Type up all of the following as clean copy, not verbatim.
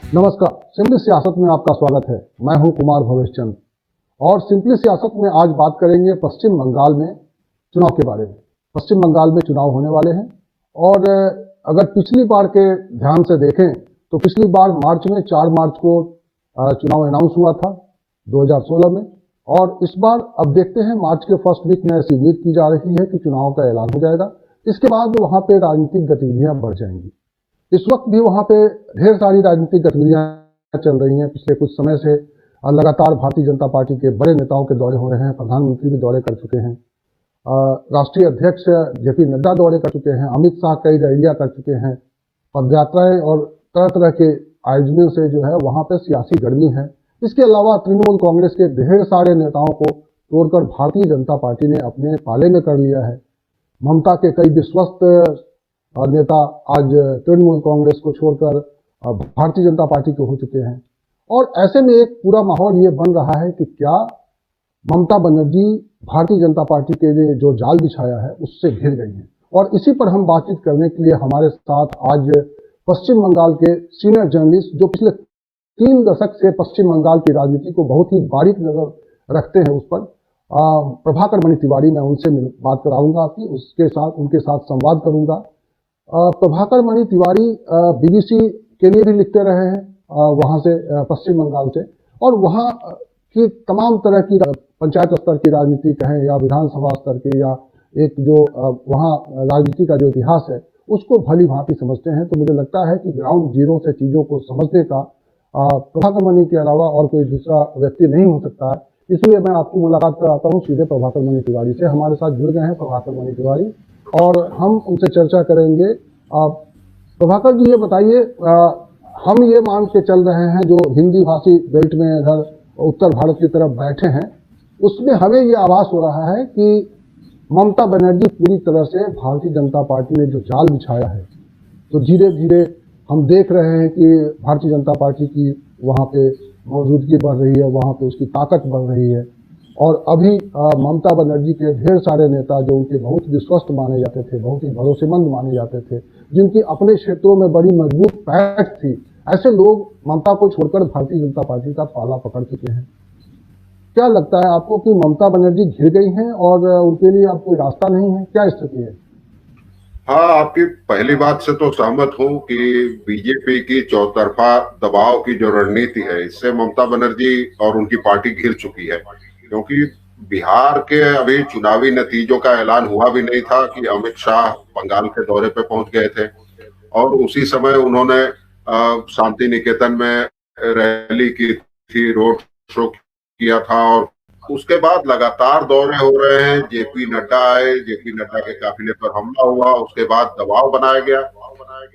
नमस्कार। सिंपली सियासत में आपका स्वागत है। मैं हूं कुमार भवेश चंद और सिंपली सियासत में आज बात करेंगे पश्चिम बंगाल में चुनाव के बारे में। पश्चिम बंगाल में चुनाव होने वाले हैं और अगर पिछली बार के ध्यान से देखें तो पिछली बार मार्च में 4 मार्च को चुनाव अनाउंस हुआ था 2016 में, और इस बार अब देखते हैं मार्च के फर्स्ट वीक में ऐसी उम्मीद की जा रही है कि चुनाव का ऐलान हो जाएगा। इसके बाद वहां पे राजनीतिक गतिविधियां बढ़ जाएंगी। इस वक्त भी वहां पे ढेर सारी राजनीतिक गतिविधियां चल रही हैं। पिछले कुछ समय से लगातार भारतीय जनता पार्टी के बड़े नेताओं के दौरे हो रहे हैं। प्रधानमंत्री भी दौरे कर चुके हैं, राष्ट्रीय अध्यक्ष जेपी नड्डा दौरे कर चुके हैं, अमित शाह कई रैलियां कर चुके हैं, पदयात्राएं और तरह तरह के आयोजनों से जो है वहां पे सियासी गर्मी है। इसके अलावा तृणमूल कांग्रेस के ढेर सारे नेताओं को तोड़कर भारतीय जनता पार्टी ने अपने पाले में कर लिया है। ममता के कई विश्वस्त नेता आज तृणमूल कांग्रेस को छोड़कर भारतीय जनता पार्टी के हो चुके हैं, और ऐसे में एक पूरा माहौल ये बन रहा है कि क्या ममता बनर्जी भारतीय जनता पार्टी के लिए जो जाल बिछाया है उससे घिर गई है। और इसी पर हम बातचीत करने के लिए हमारे साथ आज पश्चिम बंगाल के सीनियर जर्नलिस्ट, जो पिछले 3 दशक से पश्चिम बंगाल की राजनीति को बहुत ही बारीक नजर रखते हैं, उस पर प्रभाकर मणि तिवारी, मैं उनसे बात कराऊंगा आपकी, उनके साथ संवाद करूंगा। प्रभाकर मणि तिवारी बीबीसी के लिए भी लिखते रहे हैं वहां से, पश्चिम बंगाल से, और वहां की तमाम तरह की पंचायत स्तर की राजनीति कहें या विधानसभा स्तर की, या एक जो वहां राजनीति का जो इतिहास है उसको भली भांति समझते हैं। तो मुझे लगता है कि ग्राउंड जीरो से चीजों को समझने का प्रभाकर मणि के अलावा और कोई दूसरा व्यक्ति नहीं हो सकता है। इसलिए मैं आपकी मुलाकात कराता हूँ सीधे प्रभाकर मणि तिवारी से। हमारे साथ जुड़ गए हैं प्रभाकर मणि तिवारी और हम उनसे चर्चा करेंगे। प्रभाकर जी, ये बताइए, हम ये मान के चल रहे हैं जो हिंदी भाषी बेल्ट में इधर उत्तर भारत की तरफ बैठे हैं, उसमें हमें ये आभास हो रहा है कि ममता बनर्जी पूरी तरह से भारतीय जनता पार्टी ने जो जाल बिछाया है, तो धीरे धीरे हम देख रहे हैं कि भारतीय जनता पार्टी की वहाँ पे मौजूदगी बढ़ रही है, वहाँ पे उसकी ताकत बढ़ रही है। और अभी ममता बनर्जी के ढेर सारे नेता जो उनके बहुत विश्वस्त माने जाते थे, बहुत ही भरोसेमंद माने जाते थे, जिनकी अपने क्षेत्रों में बड़ी मजबूत पैठ थी, ऐसे लोग ममता को छोड़कर भारतीय जनता पार्टी का पाला पकड़ चुके हैं। क्या लगता है आपको कि ममता बनर्जी घिर गई हैं और उनके लिए अब कोई रास्ता नहीं है? क्या स्थिति है? हाँ, आपकी पहली बात से तो सहमत हूँ कि बीजेपी की चौतरफा दबाव की जो रणनीति है, इससे ममता बनर्जी और उनकी पार्टी घिर चुकी है। क्योंकि बिहार के अभी चुनावी नतीजों का ऐलान हुआ भी नहीं था कि अमित शाह बंगाल के दौरे पे पहुंच गए थे, और उसी समय उन्होंने शांति निकेतन में रैली की थी, रोड शो किया था, और उसके बाद लगातार दौरे हो रहे हैं। जेपी नड्डा आए, जेपी नड्डा के काफिले पर हमला हुआ, उसके बाद दबाव बनाया गया।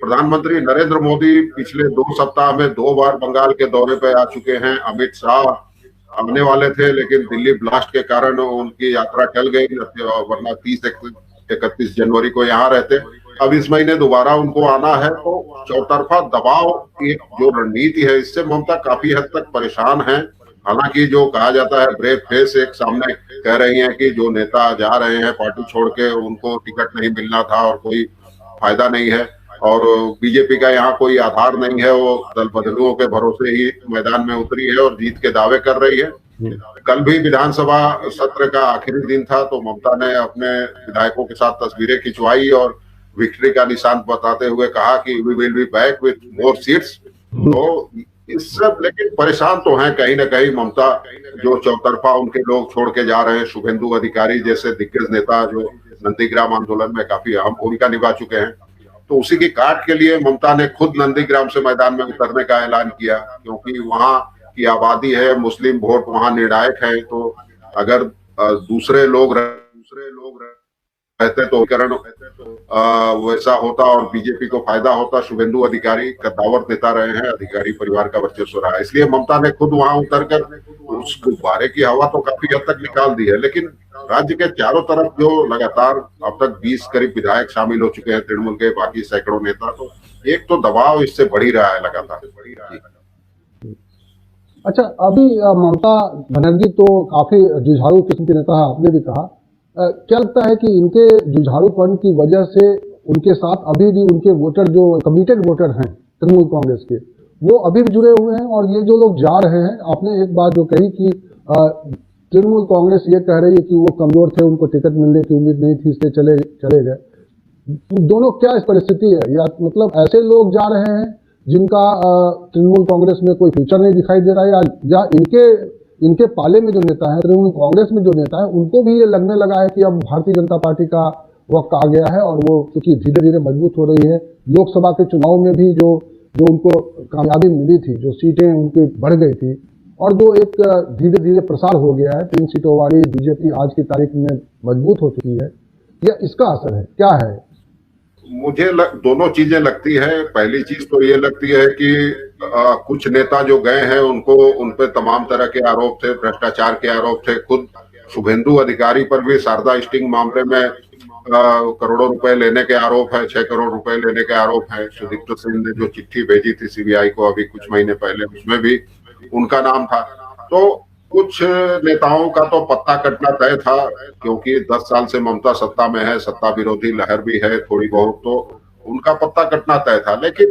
प्रधानमंत्री नरेंद्र मोदी पिछले 2 सप्ताह में 2 बार बंगाल के दौरे पे आ चुके हैं। अमित शाह आने वाले थे, लेकिन दिल्ली ब्लास्ट के कारण उनकी यात्रा टल गई, वरना 30-31 जनवरी को यहाँ रहते। अब इस महीने दोबारा उनको आना है। तो चौतरफा दबाव की जो रणनीति है, इससे ममता काफी हद तक परेशान है। हालांकि जो कहा जाता है ब्रेव फेस एक सामने कह रही हैं कि जो नेता जा रहे हैं पार्टी छोड़ के, उनको टिकट नहीं मिलना था और कोई फायदा नहीं है, और बीजेपी का यहाँ कोई आधार नहीं है, वो दल बदलुओं के भरोसे ही मैदान में उतरी है और जीत के दावे कर रही है। कल भी विधानसभा सत्र का आखिरी दिन था, तो ममता ने अपने विधायकों के साथ तस्वीरें खिंचवाई और विक्ट्री का निशान बताते हुए कहा कि we will be back with more seats. तो इस सब, लेकिन परेशान तो हैं कहीं ना कहीं ममता, जो चौतरफा उनके लोग छोड़ के जा रहे हैं। शुभेंदु अधिकारी जैसे दिग्गज नेता जो नंदीग्राम आंदोलन में काफी अहम भूमिका निभा चुके हैं, तो उसी की काट के लिए ममता ने खुद नंदीग्राम से मैदान में उतरने का ऐलान किया, क्योंकि वहां की आबादी है, मुस्लिम वोट वहां निर्णायक है। तो अगर दूसरे लोग रहते तो करण वैसा होता और बीजेपी को फायदा होता। शुभेंदु अधिकारी कद्दावर नेता रहे हैं, अधिकारी परिवार का वर्चस्व रहा है, इसलिए ममता ने खुद वहां उतरकर उस गुब्बारे की हवा तो काफी हद तक निकाल दी है। लेकिन राज्य के चारों तरफ जो लगातार अब तक 20 करीब विधायक शामिल हो चुके हैं तृणमूल के, बाकी सैकड़ों नेता, तो एक तो दबाव इससे बढ़ ही रहा है लगातार। अच्छा, अभी ममता बनर्जी तो काफी जुझारू किस्म के नेता है, आपने भी कहा। क्या लगता है कि इनके जुझारूपन की वजह से उनके साथ अभी भी उनके वोटर, जो कमिटेड वोटर हैं तृणमूल कांग्रेस के, वो अभी भी जुड़े हुए हैं। और ये जो लोग जा रहे हैं, आपने एक बात जो कही कि तृणमूल कांग्रेस ये कह रही है कि वो कमजोर थे, उनको टिकट मिलने की उम्मीद नहीं थी, इसलिए चले गए। दोनों क्या इस परिस्थिति है, या मतलब ऐसे लोग जा रहे हैं जिनका तृणमूल कांग्रेस में कोई फ्यूचर नहीं दिखाई दे रहा है, या इनके पाले में जो नेता है, तृणमूल कांग्रेस में जो नेता है, उनको भी ये लगने लगा है कि अब भारतीय जनता पार्टी का वक्त आ गया है और वो क्योंकि धीरे धीरे मजबूत हो रही है। लोकसभा के चुनाव में भी जो उनको कामयाबी मिली थी, जो सीटें उनकी बढ़ गई थी, और जो एक धीरे धीरे प्रसार हो गया है, 3 सीटों वाली बीजेपी आज की तारीख में मजबूत हो चुकी है, या इसका असर है, क्या है? मुझे दोनों चीजें लगती है। पहली चीज तो ये लगती है कि कुछ नेता जो गए हैं उनको उन पे तमाम तरह के आरोप थे, भ्रष्टाचार के आरोप थे। खुद शुभेंदु अधिकारी पर भी शारदा स्टिंग मामले में करोड़ों रुपए लेने के आरोप है, 6 करोड़ रुपए लेने के आरोप है। सुदीप्त सिंह ने जो चिट्ठी भेजी थी सीबीआई को अभी कुछ महीने पहले, उसमें भी उनका नाम था। तो कुछ नेताओं का तो पत्ता कटना तय था, क्योंकि 10 साल से ममता सत्ता में है, सत्ता विरोधी लहर भी है थोड़ी बहुत, तो उनका पत्ता कटना तय था। लेकिन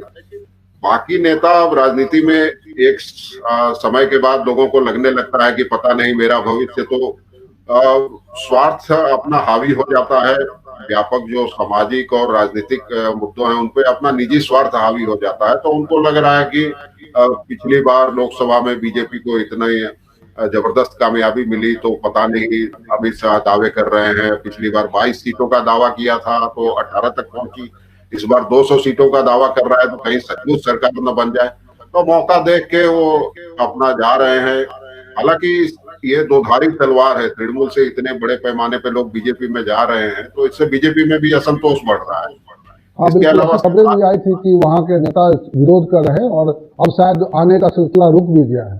बाकी नेता अब राजनीति में एक समय के बाद लोगों को लगने लगता है कि पता नहीं मेरा भविष्य, तो स्वार्थ अपना हावी हो जाता है। व्यापक जो सामाजिक और राजनीतिक मुद्दों हैं उन पे अपना निजी स्वार्थ हावी हो जाता है। तो उनको लग रहा है कि पिछली बार लोकसभा में बीजेपी को इतना जबरदस्त कामयाबी मिली, तो पता नहीं अमित शाह दावे कर रहे हैं, पिछली बार 22 सीटों का दावा किया था तो 18 तक पहुंची, इस बार 200 सीटों का दावा कर रहा है, तो कहीं सचमुच सरकार न बन जाए। तो मौका देख के वो अपना जा रहे हैं। हालांकि ये दोधारी तलवार है, तृणमूल से इतने बड़े पैमाने पे लोग बीजेपी में जा रहे हैं, तो इससे बीजेपी में भी असंतोष बढ़ रहा है। हाँ, इसके बिल्कुल अलावा खबरें भी आई थी कि वहां के नेता विरोध कर रहे हैं और अब शायद आने का सिलसिला रुक भी गया है।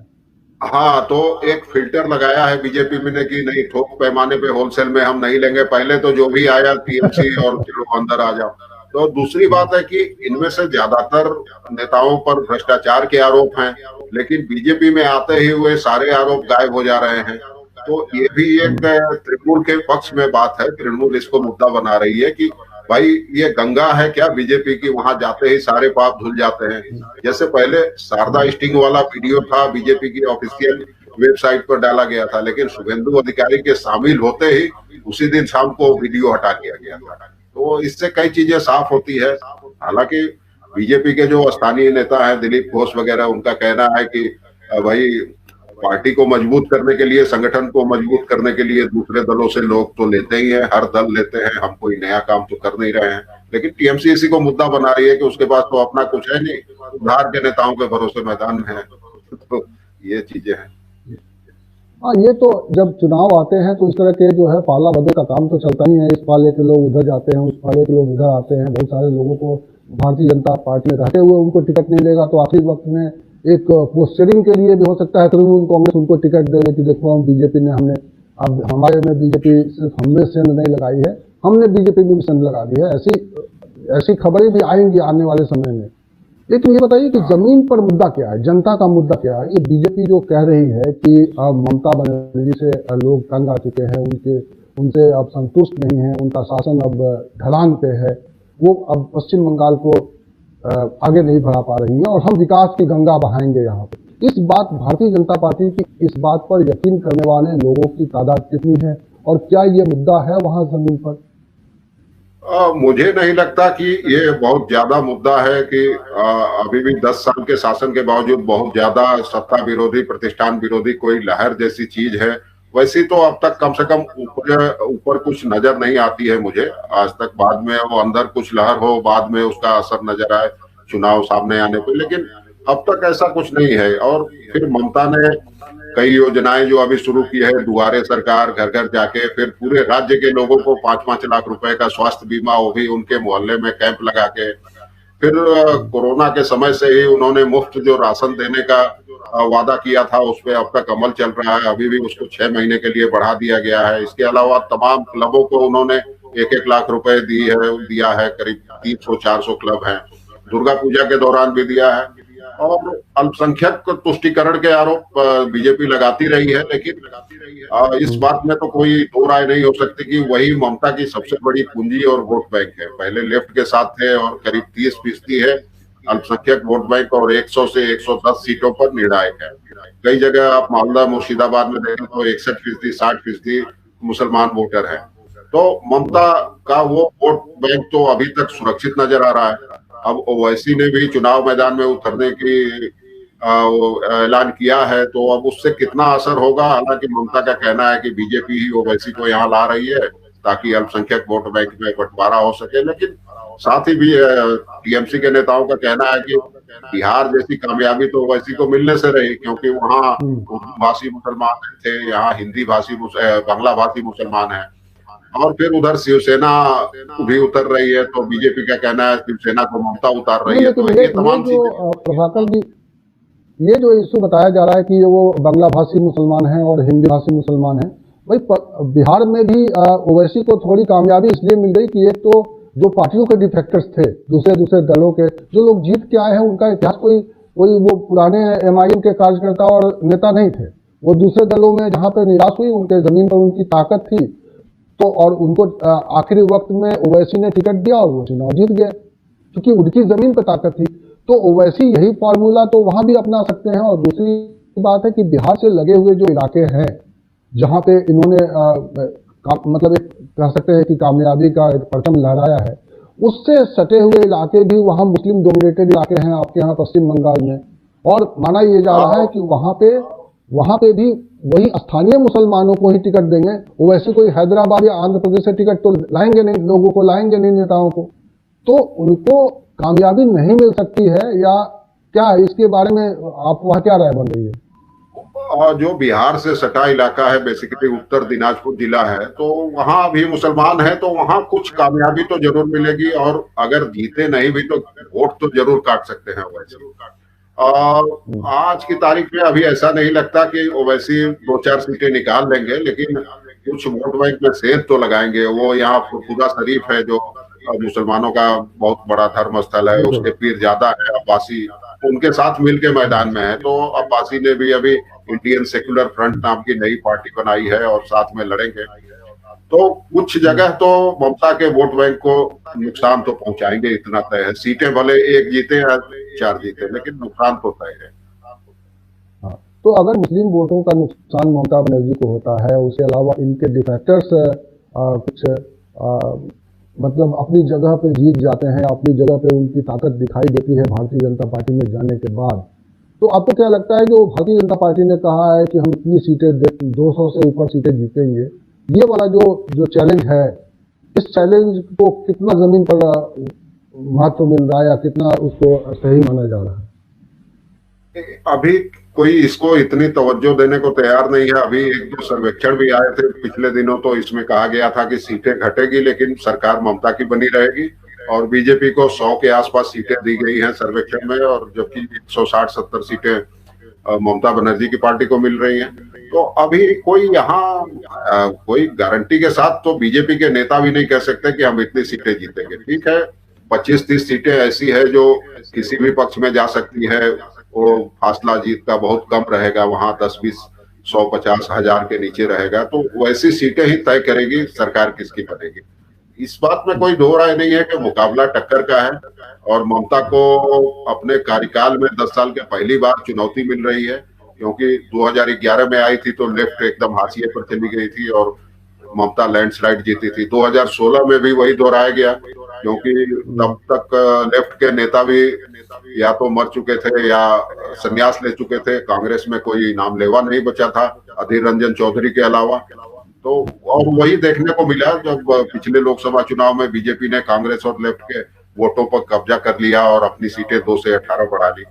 हाँ, तो एक फिल्टर लगाया है बीजेपी में ने कि नहीं, थोक पैमाने पे होलसेल में हम नहीं लेंगे, पहले तो जो भी आया टीएमसी और चलो अंदर आ जाओ। तो दूसरी बात है कि इनमें से ज्यादातर नेताओं पर भ्रष्टाचार के आरोप हैं, लेकिन बीजेपी में आते ही हुए सारे आरोप गायब हो जा रहे हैं। तो ये भी एक तृणमूल के पक्ष में बात है। तृणमूल इसको मुद्दा बना रही है कि भाई ये गंगा है क्या बीजेपी की, वहां जाते ही सारे पाप धुल जाते हैं। जैसे पहले शारदा स्टिंग वाला वीडियो था, बीजेपी की ऑफिशियल वेबसाइट पर डाला गया था, लेकिन शुभेंदु अधिकारी के शामिल होते ही उसी दिन शाम को वीडियो हटा दिया गया था। तो इससे कई चीजें साफ होती है। हालांकि बीजेपी के जो स्थानीय नेता हैं, दिलीप घोष वगैरह, उनका कहना है कि भाई पार्टी को मजबूत करने के लिए, संगठन को मजबूत करने के लिए दूसरे दलों से लोग तो लेते ही हैं, हर दल लेते हैं, हम कोई नया काम तो कर नहीं रहे हैं। लेकिन टीएमसी इसी को मुद्दा बना रही है कि उसके पास तो अपना कुछ है नहीं, उधार के नेताओं के भरोसे मैदान में है। तो ये चीजें हैं। हाँ, ये तो जब चुनाव आते हैं तो इस तरह के जो है पाला बदल का काम तो चलता ही है। इस पाले के लोग उधर जाते हैं, उस पाले के लोग इधर आते हैं। बहुत सारे लोगों को भारतीय जनता पार्टी में रहते हुए उनको टिकट नहीं लेगा, तो आखिरी वक्त में एक पोस्टरिंग के लिए भी हो सकता है तृणमूल कांग्रेस उनको टिकट दे कि देखो हम बीजेपी ने, हमने अब हमारे में बीजेपी सिर्फ हमने सेंध नहीं लगाई है, हमने बीजेपी में भी सेंध लगा दी है। ऐसी खबरें भी आएंगी आने वाले समय में। लेकिन ये बताइए कि जमीन पर मुद्दा क्या है, जनता का मुद्दा क्या है? ये बीजेपी जो कह रही है कि अब ममता बनर्जी से लोग तंग आ चुके हैं, उनसे अब संतुष्ट नहीं है, उनका शासन अब ढलान पे है, वो अब पश्चिम बंगाल को आगे नहीं बढ़ा पा रही है और हम विकास की गंगा बहाएंगे यहाँ पे। इस बात भारतीय जनता पार्टी की इस बात पर यकीन करने वाले लोगों की तादाद कितनी है और क्या ये मुद्दा है वहां जमीन पर? मुझे नहीं लगता कि ये बहुत ज्यादा मुद्दा है कि अभी भी 10 साल के शासन के बावजूद बहुत ज्यादा सत्ता विरोधी, प्रतिष्ठान विरोधी कोई लहर जैसी चीज है। वैसी तो अब तक कम से कम ऊपर कुछ नजर नहीं आती है मुझे आज तक। बाद में वो अंदर कुछ लहर हो, बाद में उसका असर नजर आए चुनाव सामने आने पे, लेकिन अब तक ऐसा कुछ नहीं है। और फिर ममता ने कई योजनाएं जो अभी शुरू की है, दुआरे सरकार, घर घर जाके, फिर पूरे राज्य के लोगों को 5-5 लाख रुपए का स्वास्थ्य बीमा, वो भी उनके मोहल्ले में कैंप लगा के। फिर कोरोना के समय से ही उन्होंने मुफ्त जो राशन देने का वादा किया था उस पर अब तक अमल चल रहा है, अभी भी उसको 6 महीने के लिए बढ़ा दिया गया है। इसके अलावा तमाम क्लबों को उन्होंने 1-1 लाख रुपए दिया है, करीब 300-400 क्लब हैं। दुर्गा पूजा के दौरान भी दिया है। और अल्पसंख्यक तुष्टिकरण के आरोप बीजेपी लगाती रही है, लेकिन इस बात में तो कोई दो राय नहीं हो सकती कि वही ममता की सबसे बड़ी पूंजी और वोट बैंक है। पहले लेफ्ट के साथ थे और करीब 30% है अल्पसंख्यक वोट बैंक और 100 से 110 सीटों पर निर्णायक है। कई जगह आप मालदा मुर्शिदाबाद में देखें तो 61%, 60% मुसलमान वोटर हैं। तो ममता का वो वोट बैंक तो अभी तक सुरक्षित नजर आ रहा है। अब ओवैसी ने भी चुनाव मैदान में उतरने की ऐलान किया है, तो अब उससे कितना असर होगा। हालांकि ममता का कहना है कि बीजेपी ही ओवैसी को यहाँ ला रही है ताकि अल्पसंख्यक वोट बैंक में बंटवारा हो सके, लेकिन साथ ही भी टीएमसी के नेताओं का कहना है कि बिहार जैसी कामयाबी तो ओवैसी को मिलने से रही, क्योंकि वहाँ उर्दू भाषी मुसलमान थे, यहाँ हिंदी भाषी बांग्ला भाषी मुसलमान है। और फिर उधर शिवसेना भी उतर रही है, तो बीजेपी का कहना है शिवसेना को ममता उतार रही है। तो ये तमाम चीजें प्रभाकर जी, ये जो इशू बताया जा रहा है कि वो बांग्ला भाषी मुसलमान हैं और हिंदी भाषी मुसलमान हैं, भाई बिहार में भी ओवैसी को थोड़ी कामयाबी इसलिए मिल गई कि एक तो जो पार्टियों के डिफेक्टर्स थे, दूसरे दूसरे दलों के जो लोग जीत के आए हैं, उनका इतिहास कोई वो पुराने एमआईएम के कार्यकर्ता और नेता नहीं थे। वो दूसरे दलों में जहाँ पे निराश हुई, उनके जमीन पर उनकी ताकत थी, तो और उनको आखिरी वक्त में ओवैसी ने टिकट दिया और वो चुनाव जीत गए, क्योंकि उनकी जमीन पर ताकत थी। तो ओवैसी यही फॉर्मूला तो वहां भी अपना सकते हैं। और दूसरी बात है कि बिहार से लगे हुए जो इलाके हैं, जहां पे इन्होंने मतलब एक कह सकते हैं कि कामयाबी का एक परचम लहराया है, उससे सटे हुए इलाके भी वहां मुस्लिम डोमिनेटेड इलाके हैं आपके यहाँ पश्चिम बंगाल में। और माना यह जा रहा है कि वहां पे भी वही स्थानीय मुसलमानों को ही टिकट देंगे। ओवैसी कोई हैदराबाद या आंध्र प्रदेश से टिकट तो लाएंगे नहीं, लोगों को लाएंगे नहीं, नेताओं को। तो उनको कामयाबी नहीं मिल सकती है या क्या? इसके बारे में आप वहाँ क्या राय बन रही है? और जो बिहार से सटा इलाका है, बेसिकली उत्तर दिनाजपुर जिला है, तो वहां भी मुसलमान है, तो वहां कुछ कामयाबी तो जरूर मिलेगी। और अगर जीते नहीं भी तो वोट तो जरूर काट सकते हैं ओवैसी। और आज की तारीख में अभी ऐसा नहीं लगता कि ओवैसी 2-4 सीटें निकाल लेंगे, लेकिन कुछ वोट बैंक में सेंध तो लगाएंगे। वो यहाँ फुरफुरा शरीफ है जो मुसलमानों का बहुत बड़ा धर्म स्थल है, उसके पीर ज्यादा है, अब्बासी उनके साथ मिलके मैदान में है। तो अब्बासी ने भी अभी इंडियन सेक्युलर फ्रंट नाम की नई पार्टी बनाई है और साथ में लड़ेंगे। तो कुछ जगह तो ममता के वोट बैंक को नुकसान तो पहुंचाएंगे, इतना तय है। सीटें भले एक जीते या 4 जीते, लेकिन नुकसान तो तय है। हाँ, तो अगर मुस्लिम वोटों का नुकसान ममता बनर्जी को होता है, उसके अलावा इनके डिफेक्टर्स कुछ मतलब अपनी जगह पे जीत जाते हैं, अपनी जगह पे उनकी ताकत दिखाई देती है भारतीय जनता पार्टी में जाने के बाद, तो आपको क्या लगता है जो भारतीय जनता पार्टी ने कहा है कि हम इतनी सीटें 200 से ऊपर सीटें जीतेंगे, ये वाला जो चैलेंज है, इस चैलेंज को कितना जमीन पर महत्व मिल रहा है या कितना उसको सही माना जा रहा है? अभी कोई इसको इतनी तवज्जो देने को तैयार नहीं है। अभी 1-2 सर्वेक्षण भी आए थे पिछले दिनों, तो इसमें कहा गया था कि सीटें घटेगी लेकिन सरकार ममता की बनी रहेगी। और बीजेपी को 100 के आसपास सीटें दी गई हैं सर्वेक्षण में, और जबकि 160-70 सीटें ममता बनर्जी की पार्टी को मिल रही हैं। तो अभी कोई यहाँ कोई गारंटी के साथ तो बीजेपी के नेता भी नहीं कह सकते कि हम इतनी सीटें जीतेंगे। ठीक है, 25-30 सीटें ऐसी है जो किसी भी पक्ष में जा सकती है। वो फासला जीत का बहुत कम रहेगा, वहां 10-20, 100-50 हजार के नीचे रहेगा। तो वैसी सीटें ही तय करेगी सरकार किसकी बनेगी। इस बात में कोई दो राय नहीं है कि मुकाबला टक्कर का है। और ममता को अपने कार्यकाल में 10 साल के पहली बार चुनौती मिल रही है, क्योंकि 2011 में आई थी तो लेफ्ट एकदम हाशिए पर चली गई थी और ममता लैंडस्लाइड जीती थी। 2016 में भी वही दोहराया गया, क्योंकि तब तक लेफ्ट के नेता भी या तो मर चुके थे या संन्यास ले चुके थे। कांग्रेस में कोई नाम लेवा नहीं बचा था अधीर रंजन चौधरी के अलावा। तो और वही देखने को मिला जब पिछले लोकसभा चुनाव में बीजेपी ने कांग्रेस और लेफ्ट के वोटों पर कब्जा कर लिया और अपनी सीटें 2 से 18 बढ़ा ली।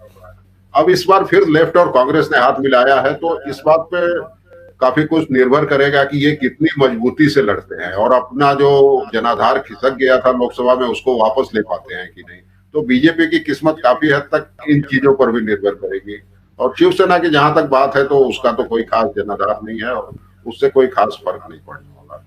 अब इस बार फिर लेफ्ट और कांग्रेस ने हाथ मिलाया है, तो इस बात पे काफी कुछ निर्भर करेगा कि ये कितनी मजबूती से लड़ते हैं और अपना जो जनाधार खिसक गया था लोकसभा में उसको वापस ले पाते हैं कि नहीं। तो बीजेपी की किस्मत काफी हद तक इन चीजों पर भी निर्भर करेगी। और शिवसेना की जहां तक बात है तो उसका तो कोई खास जनाधार नहीं है और उससे कोई खास फर्क नहीं पड़ने वाला।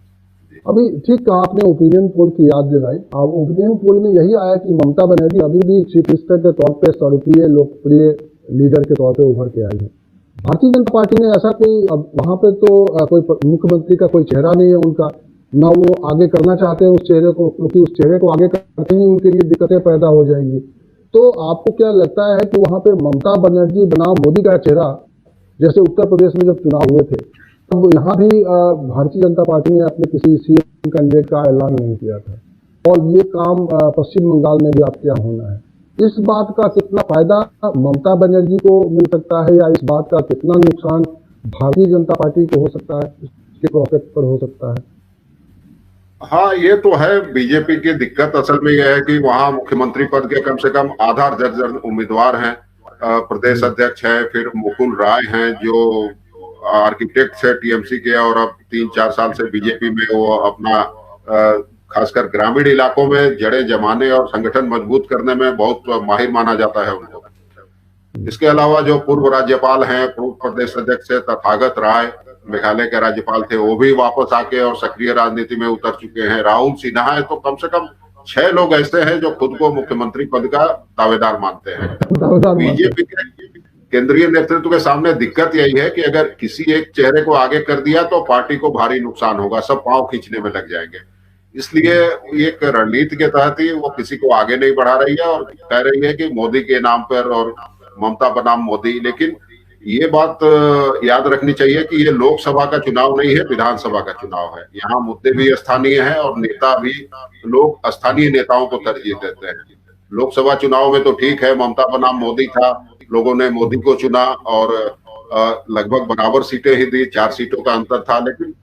अभी ठीक कहा आपने, ओपिनियन पोल की याद दिलाई। अब ओपिनियन पोल में यही आया कि ममता बनर्जी अभी भी चीफ मिनिस्टर के तौर पे सर्वप्रिय लोकप्रिय लीडर के तौर पे उभर के आई है। भारतीय जनता पार्टी ने ऐसा कोई, अब वहां पे तो कोई मुख्यमंत्री का कोई चेहरा नहीं है उनका, ना वो आगे करना चाहते हैं उस चेहरे को, क्योंकि उस चेहरे को आगे करते ही उनके लिए दिक्कतें पैदा हो जाएंगी। तो आपको क्या लगता है कि वहां पे ममता बनर्जी बनाम मोदी का चेहरा, जैसे उत्तर प्रदेश में जब चुनाव हुए थे तब यहाँ भी भारतीय जनता पार्टी ने अपने किसी सीएम कैंडिडेट का ऐलान नहीं किया था, और ये काम पश्चिम बंगाल में भी आपके यहाँ होना है। इस बात का कितना फायदा ममता बनर्जी को मिल सकता है, या इस बात का कितना नुकसान भारतीय जनता पार्टी को हो सकता है, इसके प्रॉफिट पर हो सकता है? हाँ, ये तो है। बीजेपी की दिक्कत असल में यह है कि वहां मुख्यमंत्री पद के कम से कम आधा दर्जन उम्मीदवार हैं। प्रदेश अध्यक्ष है, फिर मुकुल राय हैं जो आर्किटेक्ट है टीएमसी के, और अब 3-4 साल से बीजेपी में वो अपना खासकर ग्रामीण इलाकों में जड़ें जमाने और संगठन मजबूत करने में बहुत माहिर माना जाता है उनको। इसके अलावा जो पूर्व राज्यपाल हैं, पूर्व प्रदेश अध्यक्ष है तथागत राय, मेघालय के राज्यपाल थे, वो भी वापस आके और सक्रिय राजनीति में उतर चुके हैं। राहुल सिन्हा है, तो कम से कम 6 लोग ऐसे हैं जो खुद को मुख्यमंत्री पद का दावेदार मानते हैं। बीजेपी के केंद्रीय नेतृत्व के सामने दिक्कत यही है कि अगर किसी एक चेहरे को आगे कर दिया तो पार्टी को भारी नुकसान होगा, सब पांव खींचने में लग जाएंगे। इसलिए एक रणनीति के तहत ही वो किसी को आगे नहीं बढ़ा रही है और कह रही है कि मोदी के नाम पर और ममता बनाम मोदी। लेकिन ये बात याद रखनी चाहिए कि ये लोकसभा का चुनाव नहीं है, विधानसभा का चुनाव है। यहाँ मुद्दे भी स्थानीय हैं और नेता भी, लोग स्थानीय नेताओं को तरजीह देते हैं। लोकसभा चुनाव में तो ठीक है, ममता बनाम मोदी था, लोगों ने मोदी को चुना और लगभग बराबर सीटें ही दी, 4 सीटों का अंतर था। लेकिन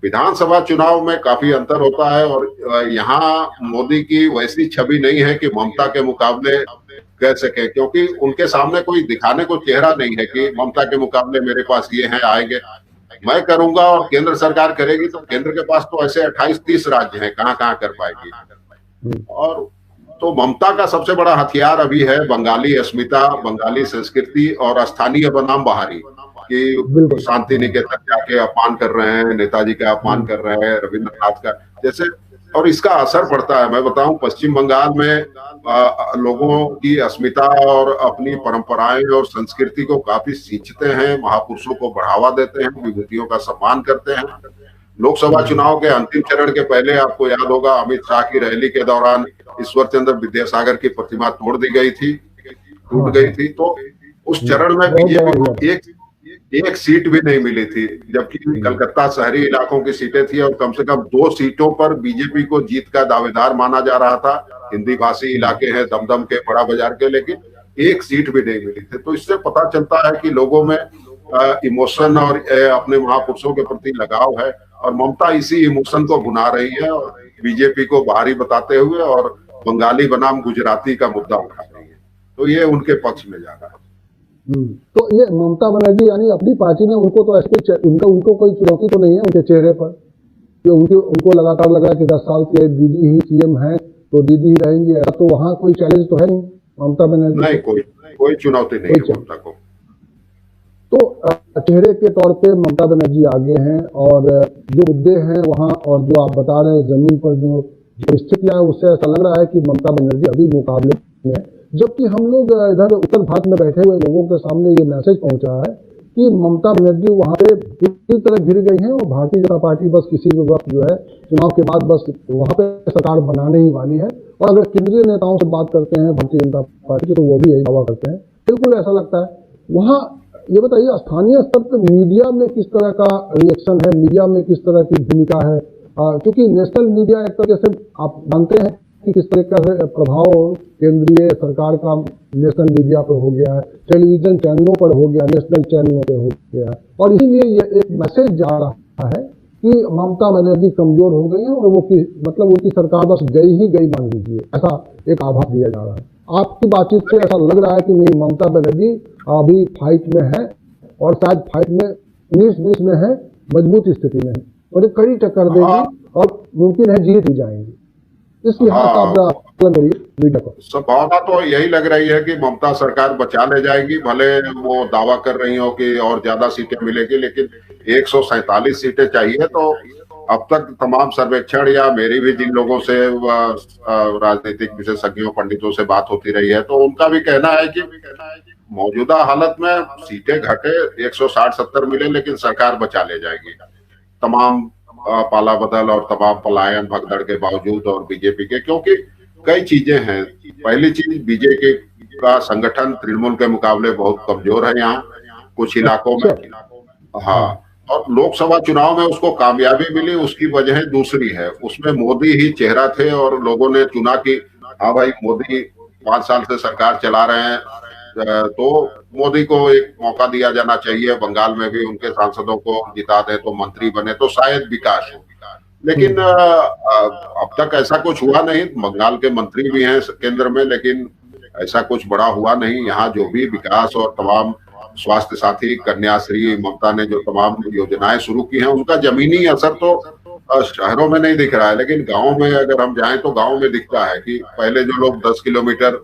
विधानसभा चुनाव में काफी अंतर होता है और यहाँ मोदी की वैसी छवि नहीं है कि ममता के मुकाबले कह सके, क्योंकि उनके सामने कोई दिखाने को चेहरा नहीं है कि ममता के मुकाबले मेरे पास ये है, आएंगे, मैं करूंगा और केंद्र सरकार करेगी। तो केंद्र के पास तो ऐसे 28-30 राज्य हैं, कहां कहां कर पाएगी। और तो ममता का सबसे बड़ा हथियार अभी है बंगाली अस्मिता, बंगाली संस्कृति और स्थानीय बनाम बाहरी, कि शांति निकेतन जाके अपमान कर रहे हैं, नेताजी का अपमान कर रहे हैं, रविंद्रनाथ का जैसे। और इसका असर पड़ता है, मैं बताऊं, पश्चिम बंगाल में लोगों की अस्मिता और अपनी परंपराएं और संस्कृति को काफी सींचते हैं, महापुरुषों को बढ़ावा देते हैं, विभूतियों का सम्मान करते हैं। लोकसभा चुनाव के अंतिम चरण के पहले आपको याद होगा, अमित शाह की रैली के दौरान ईश्वर चंद्र विद्यासागर की प्रतिमा तोड़ दी गई थी, टूट गई थी। तो उस चरण में बीजेपी को एक सीट भी नहीं मिली थी, जबकि कलकत्ता शहरी इलाकों की सीटें थी और कम से कम 2 सीटों पर बीजेपी को जीत का दावेदार माना जा रहा था। हिंदी भाषी इलाके हैं, दमदम के, बड़ा बाजार के, लेकिन एक सीट भी नहीं मिली थी। तो इससे पता चलता है कि लोगों में इमोशन और अपने महापुरुषों के प्रति लगाव है, और ममता इसी इमोशन को भुना रही है और बीजेपी को बाहरी बताते हुए और बंगाली बनाम गुजराती का मुद्दा उठा रही है। तो ये उनके पक्ष में जा रहा है। तो ये ममता बनर्जी यानी अपनी पार्टी में उनको तो ऐसे उनको कोई चुनौती तो नहीं है उनके चेहरे पर, कि उनको लगातार लगा कि 10 साल के दीदी ही सीएम है तो दीदी ही रहेंगी, ऐसा तो वहाँ कोई चैलेंज तो है नहीं ममता बनर्जी? नहीं, कोई चुनौती नहीं है ममता को। तो चेहरे के तौर पे ममता बनर्जी आगे हैं, और जो मुद्दे हैं वहाँ, और जो आप बता रहे हैं जमीन पर जो स्थितियां है, उससे ऐसा लग रहा है कि ममता बनर्जी अभी मुकाबले में। जबकि हम लोग इधर उत्तर भारत में बैठे हुए लोगों के सामने ये मैसेज पहुंचा है कि ममता बनर्जी वहां पे पूरी तरह घिर गई हैं और भारतीय जनता पार्टी बस किसी भी वक्त जो है चुनाव के बाद बस वहां पे सरकार बनाने ही वाली है। और अगर केंद्रीय नेताओं से बात करते हैं भारतीय जनता पार्टी की, तो वो भी यही दावा करते हैं, बिल्कुल ऐसा लगता है। वहाँ ये बताइए, स्थानीय स्तर पर मीडिया में किस तरह का रिएक्शन है, मीडिया में किस तरह की भूमिका है? क्योंकि नेशनल मीडिया एक तरह से आप जानते हैं कि किस तरह का प्रभाव केंद्रीय सरकार का नेशनल मीडिया पर हो गया है, टेलीविजन चैनलों पर हो गया, नेशनल चैनलों पर हो गया है, और इसीलिए ये एक मैसेज जा रहा है कि ममता बनर्जी कमजोर हो गई है और वो मतलब उनकी सरकार बस गई ही गई मान लीजिए, ऐसा एक आभास दिया जा रहा है। आपकी बातचीत से ऐसा लग रहा है कि नहीं, ममता बनर्जी अभी फाइट में है और शायद फाइट में 19-20 में है, मजबूत स्थिति में है और एक कड़ी टक्कर देगी और मुमकिन है जीत भी जाएंगी। इस लिहाज से संभावना तो यही लग रही है कि ममता सरकार बचा ले जाएगी, भले वो दावा कर रही हो कि और ज्यादा सीटें मिलेगी, लेकिन 147 सीटें चाहिए। तो अब तक तमाम सर्वेक्षण या मेरी भी जिन लोगों से राजनीतिक विशेषज्ञों पंडितों से बात होती रही है, तो उनका भी कहना है कि मौजूदा हालत में सीटें घटे 160-70 मिले, लेकिन सरकार बचा ले जाएगी तमाम पाला बदल और तमाम पलायन भगदड़ के बावजूद और बीजेपी के, क्योंकि कई चीजें हैं। पहली चीज बीजेपी का संगठन तृणमूल के मुकाबले बहुत कमजोर है यहाँ कुछ इलाकों में। अच्छा। हाँ, हाँ। और लोकसभा चुनाव में उसको कामयाबी मिली, उसकी वजह दूसरी है, उसमें मोदी ही चेहरा थे और लोगों ने चुना कि हाँ भाई मोदी 5 साल से सरकार चला रहे हैं, तो मोदी को एक मौका दिया जाना चाहिए, बंगाल में भी उनके सांसदों को जिता दे तो मंत्री बने तो शायद विकास हो। लेकिन अब तक ऐसा कुछ हुआ नहीं। बंगाल के मंत्री भी हैं केंद्र में, लेकिन ऐसा कुछ बड़ा हुआ नहीं। यहाँ जो भी विकास और तमाम स्वास्थ्य साथी, कन्याश्री, ममता ने जो तमाम योजनाएं शुरू की हैं, उनका जमीनी असर तो शहरों में नहीं दिख रहा है, लेकिन गांव में अगर हम जाएं तो गांव में दिखता है कि पहले जो लोग 10 किलोमीटर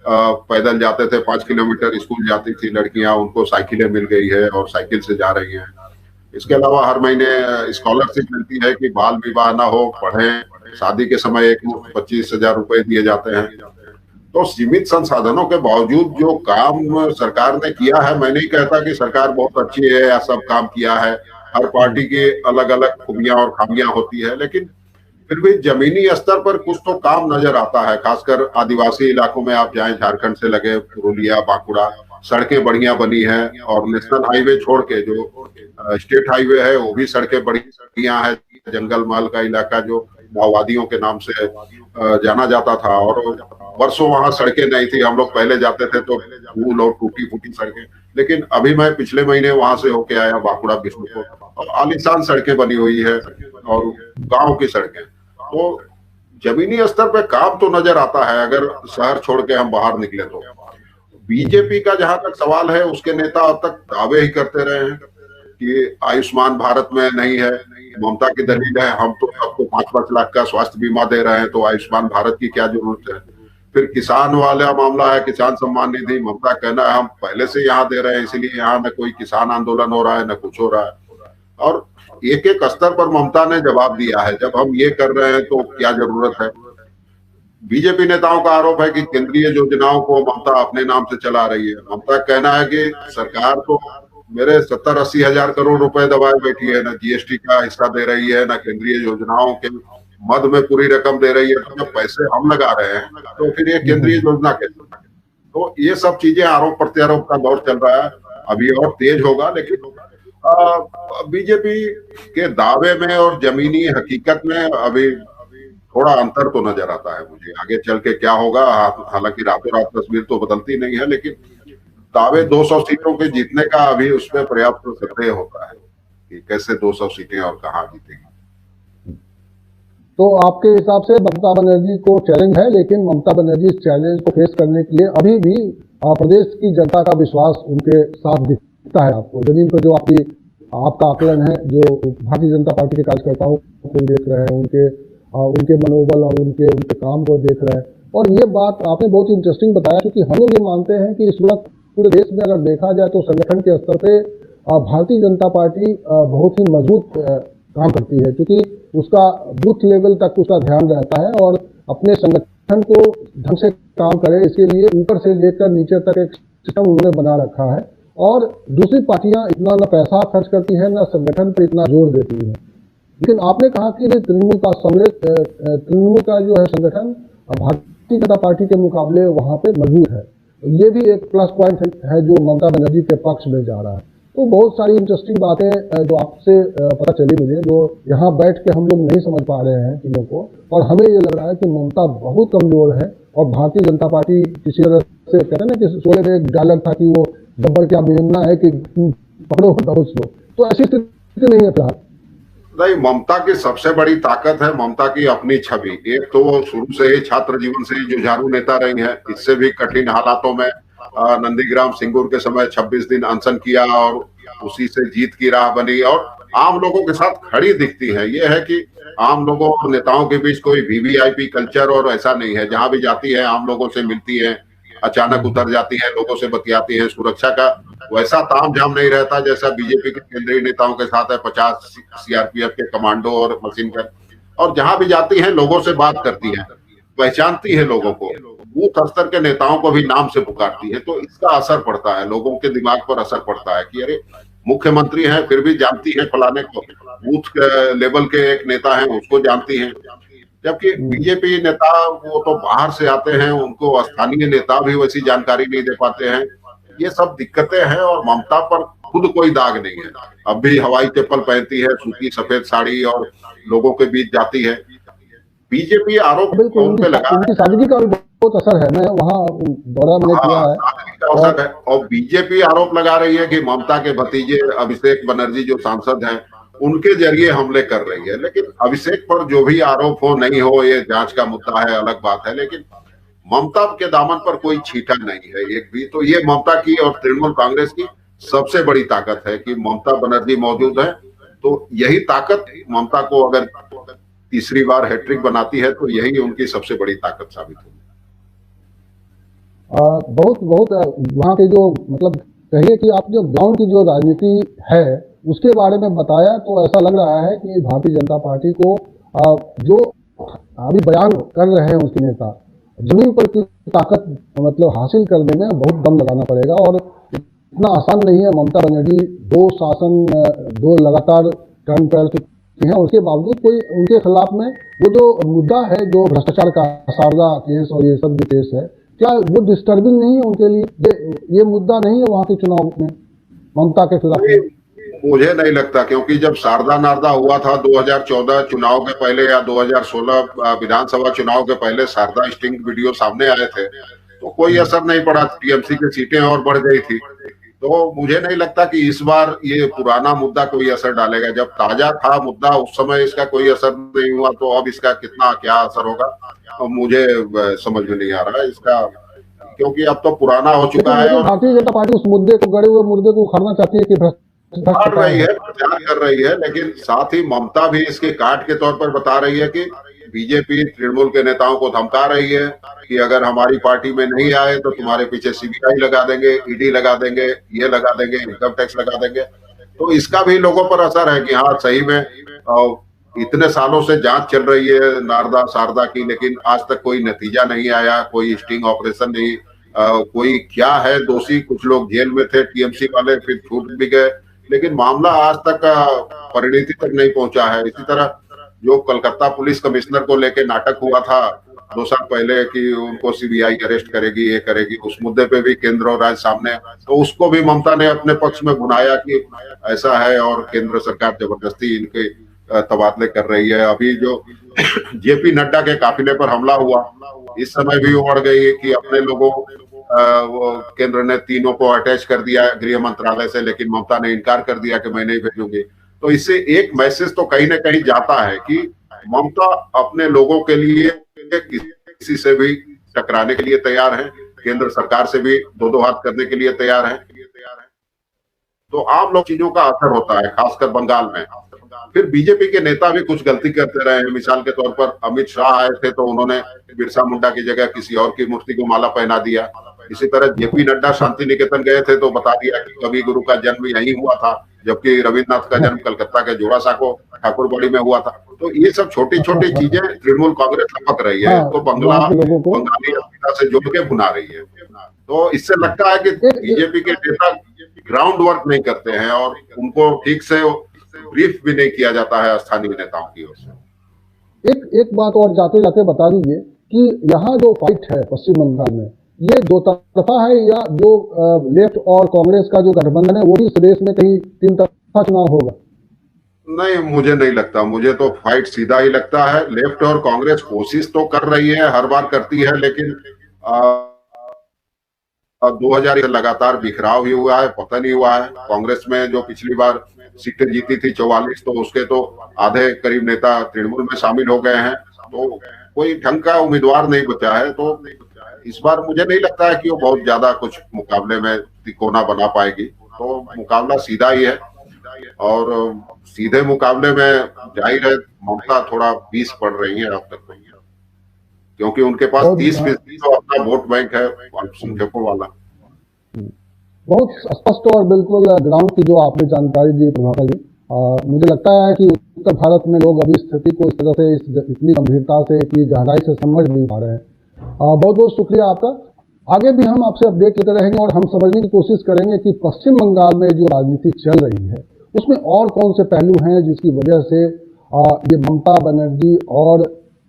पैदल जाते थे, 5 किलोमीटर स्कूल जाती थी लड़कियां, उनको साइकिलें मिल गई है और साइकिल से जा रही हैं। इसके अलावा हर महीने स्कॉलरशिप मिलती है कि बाल विवाह ना हो, पढ़ें, शादी के समय एक मुश्त 25,000 रुपए दिए जाते हैं। तो सीमित संसाधनों के बावजूद जो काम सरकार ने किया है, मैं नहीं कहता कि सरकार बहुत अच्छी है या सब काम किया है, हर पार्टी की अलग अलग खूबियां और खामियां होती है, लेकिन फिर भी जमीनी स्तर पर कुछ तो काम नजर आता है। खासकर आदिवासी इलाकों में आप जाएं, झारखंड से लगे पुरुलिया, बांकुड़ा, सड़कें बढ़िया बनी हैं, और नेशनल हाईवे छोड़ के जो स्टेट हाईवे है वो भी सड़कें बढ़िया है। जंगल महल का इलाका जो माओवादियों के नाम से जाना जाता था, और वर्षों वहां सड़कें नहीं थी, हम लोग पहले जाते थे तो धूल और टूटी फूटी सड़कें, लेकिन अभी मैं पिछले महीने वहां से होके आया बांकुड़ा बिष्णुपुर, और आलीशान सड़कें बनी हुई है और गांव की सड़कें। तो जमीनी स्तर पे काम तो नजर आता है अगर शहर छोड़ के हम बाहर निकले तो। बीजेपी का जहां तक सवाल है, उसके नेता अब तक दावे ही करते रहे हैं कि आयुष्मान भारत में नहीं है। ममता की दलील है हम तो सबको 5-5 लाख का स्वास्थ्य बीमा दे रहे हैं, तो आयुष्मान भारत की क्या जरूरत है। फिर किसान वाला मामला है, किसान सम्मान निधि, ममता कहना है हम पहले से यहाँ दे रहे हैं, इसलिए यहाँ न कोई किसान आंदोलन हो रहा है न कुछ हो रहा है। और एक एक स्तर पर ममता ने जवाब दिया है, जब हम ये कर रहे हैं तो क्या जरूरत है। बीजेपी नेताओं का आरोप है कि केंद्रीय योजनाओं को ममता अपने नाम से चला रही है। ममता कहना है कि सरकार तो मेरे 70-80 हजार करोड़ रुपए दबाए बैठी है, न जीएसटी का हिस्सा दे रही है, न केंद्रीय योजनाओं के मद में पूरी रकम दे रही है। तो जब पैसे हम लगा रहे हैं तो फिर ये केंद्रीय योजना कैसे। तो ये सब चीजें आरोप प्रत्यारोप का दौर चल रहा है, अभी और तेज होगा। लेकिन बीजेपी के दावे में और जमीनी हकीकत में अभी थोड़ा अंतर तो नजर आता है मुझे। आगे चल के क्या होगा, हालांकि रातों रात तस्वीर तो बदलती नहीं है, लेकिन दावे 200 सीटों के जीतने का अभी उसमें पर्याप्त संदेह होता है कि कैसे 200 सीटें और कहां जीतेंगी। तो आपके हिसाब से ममता बनर्जी को चैलेंज है, लेकिन ममता बनर्जी इस चैलेंज को फेस करने के लिए अभी भी प्रदेश की जनता का विश्वास उनके साथ दिखता है आपको? जमीन पर जो आपका आकलन है, जो भारतीय जनता पार्टी के कार्यकर्ताओं को देख रहे हैं, उनके मनोबल और उनके काम को देख रहे हैं। और ये बात आपने बहुत ही इंटरेस्टिंग बताया, क्योंकि हम लोग ये मानते हैं कि इस वक्त पूरे देश में अगर देखा जाए तो संगठन के स्तर पे भारतीय जनता पार्टी बहुत ही मजबूत काम करती है, क्योंकि उसका बूथ लेवल तक उसका ध्यान रहता है और अपने संगठन को ढंग से काम करे, इसके लिए ऊपर से लेकर नीचे तक एक सिस्टम उन्होंने बना रखा है। और दूसरी पार्टियां इतना न पैसा खर्च करती हैं, न संगठन पर इतना जोर देती हैं। लेकिन आपने कहा कि तृणमूल का जो है संगठन भारतीय जनता पार्टी के मुकाबले वहां पे मजबूत है। ये भी एक प्लस पॉइंट है जो ममता बनर्जी के पक्ष में जा रहा है। तो बहुत सारी इंटरेस्टिंग बातें जो आपसे पता चली मुझे, जो यहाँ बैठ के हम लोग नहीं समझ पा रहे हैं चीज़ों को, और हमें ये लग रहा है कि ममता बहुत कमजोर है और भारतीय जनता पार्टी किसी तरह से, कहते हैं ना कि शोले में एक डायलॉग था कि वो गब्बर क्या बेचना है कि पकड़ो दबोच लो, तो ऐसी स्थिति नहीं है फिलहाल। नहीं, ममता की सबसे बड़ी ताकत है ममता की अपनी छवि। एक तो वो शुरू से ही छात्र जीवन से ही जुझारू नेता रही है, इससे भी कठिन हालातों में नंदीग्राम सिंगूर के समय 26 दिन अनशन किया और उसी से जीत की राह बनी, और आम लोगों के साथ खड़ी दिखती है। ये है कि आम लोगों और नेताओं के बीच कोई वीवीआईपी कल्चर और ऐसा नहीं है। जहां भी जाती है आम लोगों से मिलती है, अचानक उतर जाती है, लोगों से बतियाती है। सुरक्षा का वैसा तामझाम नहीं रहता जैसा बीजेपी के केंद्रीय नेताओं के साथ है। 50 सीआरपीएफ के कमांडो और मशीन गन, और जहां भी जाती है लोगों से बात करती है, पहचानती है लोगों को, बूथ स्तर के नेताओं को भी नाम से पुकारती है। तो इसका असर पड़ता है, लोगों के दिमाग पर असर पड़ता है कि अरे मुख्यमंत्री हैं फिर भी जानती है फलाने को, बूथ लेवल के एक नेता हैं उसको जानती हैं। जबकि बीजेपी नेता वो तो बाहर से आते हैं, उनको स्थानीय नेता भी वैसी जानकारी नहीं दे पाते हैं। ये सब दिक्कतें हैं और ममता पर खुद कोई दाग नहीं है। अब भी हवाई चप्पल पहनती है, सूती सफेद साड़ी और लोगों के बीच जाती है। बीजेपी आरोप बिल्कुल उन पे लगा है। उनकी सादगी का भी बहुत असर है। मैं वहाँ दौरा मैंने किया हाँ, है सादगी का असर है। और बीजेपी आरोप लगा रही है कि ममता के भतीजे अभिषेक बनर्जी जो सांसद हैं, उनके जरिए हमले कर रही है। लेकिन अभिषेक पर जो भी आरोप हो नहीं हो, ये जांच का मुद्दा है, अलग बात है। लेकिन ममता के दामन पर कोई छींटा नहीं है एक भी। तो ये ममता की और तृणमूल कांग्रेस की सबसे बड़ी ताकत है कि ममता बनर्जी मौजूद है। तो यही ताकत ममता को अगर तीसरी बार हैट्रिक बनाती है तो यही उनकी सबसे बड़ी ताकत साबित होगी। बहुत बहुत वहाँ के जो मतलब कहिए कि आप जो ग्राउंड की जो राजनीति है उसके बारे में बताया, तो ऐसा लग रहा है कि भारतीय जनता पार्टी को जो अभी बयान कर रहे हैं उसके नेता, जमीन पर की ताकत मतलब हासिल करने में बहुत दम लगाना पड़ेगा। और इतना आसान नहीं है। ममता बनर्जी दो लगातार टर्न कर चुकी हैं, उसके बावजूद कोई उनके खिलाफ में वो जो मुद्दा है, जो भ्रष्टाचार का शारदा केस और ये सब जो केस है, क्या वो डिस्टर्बिंग नहीं है उनके लिए? ये मुद्दा नहीं है वहां के चुनाव में ममता के खिलाफ में? मुझे नहीं लगता, क्योंकि जब शारदा नारदा हुआ था 2014 चुनाव के पहले या 2016 विधानसभा चुनाव के पहले शारदा स्टिंग वीडियो सामने आए थे, तो कोई असर नहीं पड़ा। टीएमसी की सीटें और बढ़ गई थी। तो मुझे नहीं लगता कि इस बार ये पुराना मुद्दा कोई असर डालेगा। जब ताजा था मुद्दा उस समय इसका कोई असर नहीं हुआ, तो अब इसका कितना क्या असर होगा अब मुझे समझ में नहीं आ रहा है इसका, क्योंकि अब तो पुराना हो चुका है। और भारतीय जनता पार्टी उस मुद्दे को, गड़े हुए मुद्दे को उखाड़ना चाहती है कि काट रही है, प्रचार कर रही है। लेकिन साथ ही ममता भी इसके काट के तौर पर बता रही है कि बीजेपी तृणमूल के नेताओं को धमका रही है कि अगर हमारी पार्टी में नहीं आए तो तुम्हारे पीछे सीबीआई लगा देंगे, ईडी लगा देंगे, ये लगा देंगे, इनकम टैक्स लगा देंगे। तो इसका भी लोगों पर असर है कि हाँ सही में इतने सालों से जांच चल रही है नारदा शारदा की, लेकिन आज तक कोई नतीजा नहीं आया, कोई स्टिंग ऑपरेशन नहीं। कोई क्या है दोषी, कुछ लोग जेल में थे टीएमसी वाले, फिर छूट भी गए, लेकिन मामला आज तक परिणति तक नहीं पहुंचा है। इसी तरह जो कलकत्ता पुलिस कमिश्नर को लेके नाटक हुआ था 2 साल पहले कि उनको सीबीआई अरेस्ट करेगी, ये करेगी, उस मुद्दे पे भी केंद्र और राज्य सामने, तो उसको भी ममता ने अपने पक्ष में बुनाया कि ऐसा है और केंद्र सरकार जबरदस्ती इनके तबादले कर रही है। अभी जो जेपी नड्डा के काफिले पर हमला हुआ, इस समय भी उमड़ गई कि अपने लोगों वो केंद्र ने तीनों को अटैच कर दिया गृह मंत्रालय से, लेकिन ममता ने इनकार कर दिया कि मैं नहीं भेजूंगी। तो इससे एक मैसेज तो कहीं ना कहीं जाता है कि ममता अपने लोगों के लिए किसी से भी टकराने के लिए तैयार है, केंद्र सरकार से भी दो हाथ करने के लिए तैयार है। तो आम लोग चीजों का असर होता है, खासकर बंगाल में। फिर बीजेपी के नेता भी कुछ गलती करते रहे हैं। मिसाल के तौर पर अमित शाह आए थे तो उन्होंने बिरसा मुंडा की जगह किसी और की मूर्ति को माला पहना दिया। इसी तरह जेपी नड्डा शांति निकेतन गए थे तो बता दिया कि कवि गुरु का जन्म यहीं हुआ था, जबकि रविन्द्रनाथ का जन्म कलकत्ता के जोड़ासांको ठाकुरबाड़ी में हुआ था। तो ये सब छोटी छोटी चीजें तृणमूल कांग्रेस लपक रही है, तो बंगाली अस्मिता से जोड़ के भुना रही है। तो इससे लगता है कि बीजेपी के नेता ग्राउंड वर्क नहीं करते हैं और उनको ठीक से ब्रीफ भी नहीं किया जाता है स्थानीय नेताओं की ओर से। एक बात और जाते जाते बता दीजिए कि यहाँ जो फाइट है पश्चिम बंगाल में, ये दो तरफा है या जो लेफ्ट और कांग्रेस का जो गठबंधन है वो भी इस देश में कहीं 3 तरफा चुनाव होगा? नहीं, मुझे नहीं लगता। मुझे तो फाइट सीधा ही लगता है। लेफ्ट और कांग्रेस कोशिश तो कर रही है, हर बार करती है, लेकिन 2000 लगातार बिखराव ही हुआ है, पतन ही हुआ है। कांग्रेस में जो पिछली बार सीटें जीती थी 44, तो उसके तो आधे करीब नेता तृणमूल में शामिल हो गए हैं। तो कोई ढंग का उम्मीदवार नहीं बचा है। तो इस बार मुझे नहीं लगता है कि वो बहुत ज्यादा कुछ मुकाबले में तिकोना बना पाएगी। तो मुकाबला सीधा ही है और सीधे मुकाबले में जाहिर है ममता थोड़ा 20 पड़ रही है अब तक, क्योंकि उनके पास 30% तो अपना वोट बैंक है अल्पसंख्यकों वाला। बहुत स्पष्ट और बिल्कुल ग्राउंड की जो आपने जानकारी दी प्रभाकर जी, मुझे लगता है कि उत्तर भारत में लोग अभी स्थिति को इस तरह से इतनी गंभीरता से, इतनी गहराई से समझ नहीं पा रहे हैं। बहुत बहुत शुक्रिया आपका। आगे भी हम आपसे अपडेट लेते रहेंगे और हम समझने की कोशिश करेंगे कि पश्चिम बंगाल में जो राजनीति चल रही है उसमें और कौन से पहलू हैं जिसकी वजह से ये ममता बनर्जी और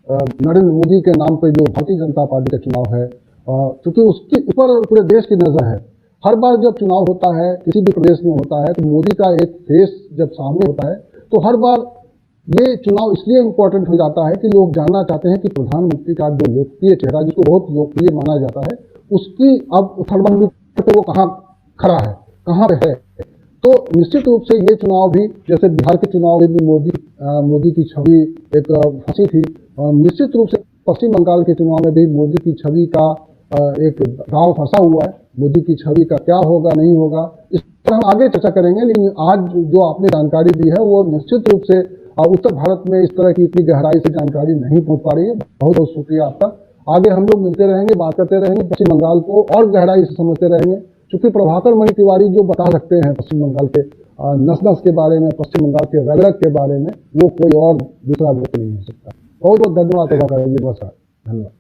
नरेंद्र मोदी के नाम पर जो भारतीय जनता पार्टी का चुनाव है, क्योंकि उसके ऊपर पूरे देश की नजर है। हर बार जब चुनाव होता है किसी भी प्रदेश में होता है तो मोदी का एक फेस जब सामने होता है तो हर बार ये चुनाव इसलिए इम्पोर्टेंट हो जाता है कि लोग जानना चाहते हैं कि प्रधानमंत्री का जो लोकप्रिय चेहरा, जिसको बहुत लोकप्रिय माना जाता है, उसकी अब उथल-पुथल पे वो कहाँ खड़ा है, कहाँ पे है। तो निश्चित रूप से ये चुनाव भी, जैसे बिहार के चुनाव में भी मोदी की छवि एक फंसी थी, निश्चित रूप से पश्चिम बंगाल के चुनाव में भी मोदी की छवि का एक दांव फंसा हुआ है। मोदी की छवि का क्या होगा नहीं होगा इस पर हम आगे चर्चा करेंगे, लेकिन आज जो आपने जानकारी दी है वो निश्चित रूप से उत्तर भारत में इस तरह की इतनी गहराई से जानकारी नहीं पहुंच पा रही है। बहुत बहुत शुक्रिया आपका। आगे हम लोग मिलते रहेंगे, बात करते रहेंगे, पश्चिम बंगाल को और गहराई से समझते रहेंगे, क्योंकि प्रभाकर मणि तिवारी जो बता सकते हैं पश्चिम बंगाल के नस नस के बारे में, पश्चिम बंगाल के रग रग के बारे में, वो कोई और दूसरा व्यक्ति नहीं हो सकता। बहुत बहुत धन्यवाद प्रभाकर जी, बहुत सारा धन्यवाद।